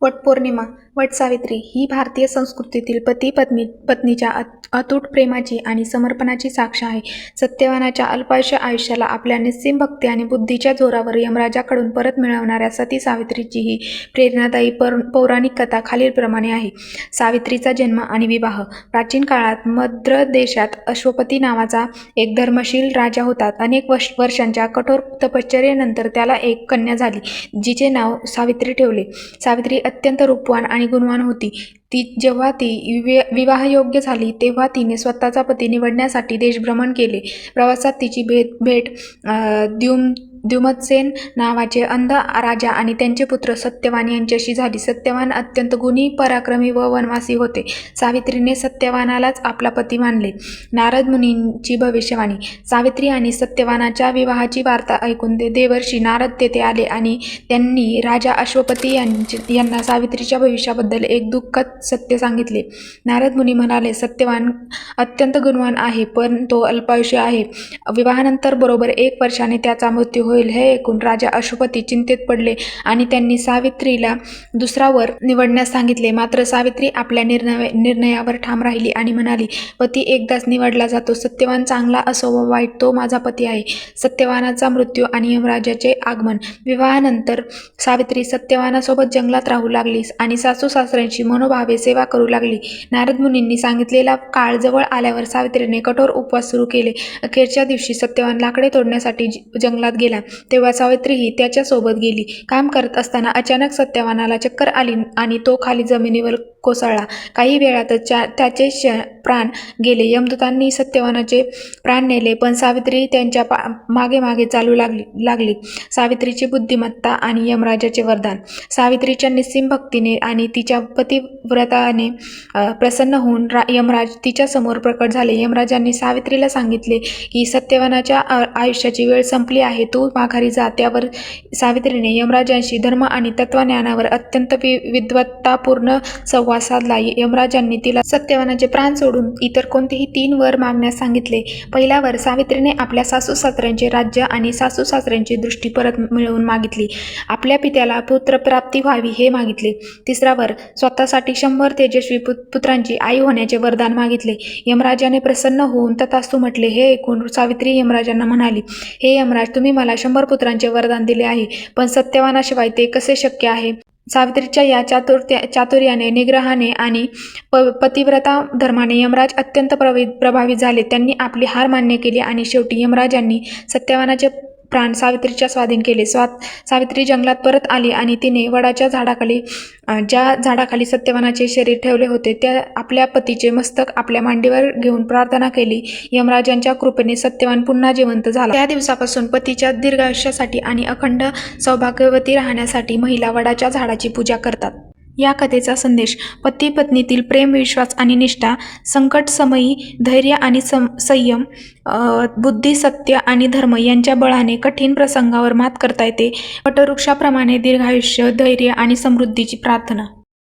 वटपौर्णिमा. वटसावित्री ही भारतीय संस्कृतीतील पतीपत्नीच्या अतूट प्रेमाची आणि समर्पणाची साक्ष आहे. सत्यवानाच्या अल्पायुष्य आयुष्याला आपल्या निस्सीम भक्ती आणि बुद्धीच्या जोरावर यमराजाकडून परत मिळवणाऱ्या सती सावित्रीची ही प्रेरणादायी पौराणिक कथा खालीलप्रमाणे आहे. सावित्रीचा जन्म आणि विवाह. प्राचीन काळात मद्र देशात अश्वपती नावाचा एक धर्मशील राजा होता. अनेक वर्षांच्या कठोर तपश्चर्येनंतर त्याला एक कन्या झाली, जिचे नाव सावित्री ठेवले. सावित्री अत्यंत रूपवान आणि गुणवान होती. जेव्हा ती विवाहयोग्य झाली तेव्हा तिने स्वतःचा पती निवडण्यासाठी देशभ्रमण केले. प्रवासात तिची भेट द्युमत्सेन नावाचे अंध राजा आणि त्यांचे पुत्र सत्यवान यांच्याशी झाली. सत्यवान अत्यंत गुणी, पराक्रमी व वनवासी होते. सावित्रीने सत्यवानालाच आपला पती मानले. नारद मुनींची भविष्यवाणी. सावित्री आणि सत्यवानाच्या विवाहाची वार्ता ऐकून देवर्षी नारद तेथे आले आणि त्यांनी राजा अश्वपती यांना सावित्रीच्या भविष्याबद्दल एक दुःखद सत्य सांगितले. नारद मुनी म्हणाले, सत्यवान अत्यंत गुणवान आहे, पण तो अल्पायुष्य आहे. विवाहानंतर बरोबर 1 वर्षाने त्याचा मृत्यू होईल. हे ऐकून राजा अश्वपती चिंतेत पडले आणि त्यांनी सावित्रीला दुसरा वर निवडण्यास सांगितले. मात्र सावित्री आपल्या निर्णयावर ठाम राहिली आणि म्हणाली, पती एकदाच निवडला जातो. सत्यवान चांगला असो वा वाईट, तो माझा पती आहे. सत्यवानाचा मृत्यू आणि यमराजाचे आगमन. विवाहानंतर सावित्री सत्यवानासोबत जंगलात राहू लागली आणि सासू सासऱ्यांची मनोभावे सेवा करू लागली. नारद मुनींनी सांगितलेला काळ जवळ आल्यावर सावित्रीने कठोर उपवास सुरू केले. अखेरच्या दिवशी सत्यवान लाकडे तोडण्यासाठी जंगलात गेला. तेव्हा सावित्रीही त्याच्या सोबत गेली. काम करत असताना अचानक सत्यवानाला चक्कर आली आणि तो खाली जमिनीवर कोसळला. काही वेळातच त्याचे प्राण गेले. यमदूतांनी सत्यवानाचे प्राण नेले, पण सावित्री त्यांच्या मागे मागे चालू लागली. सावित्रीची बुद्धिमत्ता आणि यमराजाचे वरदान. सावित्रीच्या निस्सीम भक्तीने आणि तिच्या पतिव्रताने प्रसन्न होऊन यमराज तिच्या समोर प्रकट झाले. यमराजांनी सावित्रीला सांगितले की सत्यवानाच्या आयुष्याची वेळ संपली आहे, तू माघारी जा. त्यावर सावित्रीने यमराजांशी धर्म आणि तत्वज्ञानावर अत्यंत विद्वत्तापूर्ण संवाद साधला. यमराजांनी तिला सत्यवानाचे प्राण सोडून इतर कोणतेही 3 वर मागण्यास सांगितले. पहिला वर सावित्रीने आपल्या सासू सासऱ्यांचे राज्य आणि सासू सासऱ्यांची दृष्टी परत मिळवून मागितली. आपल्या पित्याला पुत्रप्राप्ती व्हावी हे मागितले. तिसरा वर स्वतःसाठी 100 तेजस्वी पुत्रांची आई होण्याचे वरदान मागितले. यमराजाने प्रसन्न होऊन तथास्तु म्हटले. हे ऐकून सावित्री यमराजांना म्हणाली, हे यमराज, तुम्ही मला 100 पुत्रांचे वरदान दिले आहे, पण सत्यवानाशिवाय ते कसे शक्य आहे? सावित्रीच्या या चातुर्याने, निग्रहाने आणि पतिव्रता धर्माने यमराज अत्यंत प्रभावित झाले. त्यांनी आपली हार मान्य केली आणि शेवटी यमराजांनी सत्यवानाचे प्राण सावित्रीच्या स्वाधीन केले. सावित्री जंगलात परत आली आणि तिने वडाच्या झाडाखाली, ज्या झाडाखाली सत्यवानाचे शरीर ठेवले होते, त्या आपल्या पतीचे मस्तक आपल्या मांडीवर घेऊन प्रार्थना केली. यमराजांच्या कृपेने सत्यवान पुन्हा जिवंत झाला. त्या दिवसापासून पतीच्या दीर्घायुष्यासाठी आणि अखंड सौभाग्यवती राहण्यासाठी महिला वडाच्या झाडाची पूजा करतात. या कथेचा संदेश. पती पत्नीतील प्रेम, विश्वास आणि निष्ठा. संकटसमयी धैर्य आणि संयम, बुद्धी, सत्य आणि धर्म यांच्या बळाने कठीण प्रसंगावर मात करता येते. वटवृक्षाप्रमाणे दीर्घायुष्य, धैर्य आणि समृद्धीची प्रार्थना.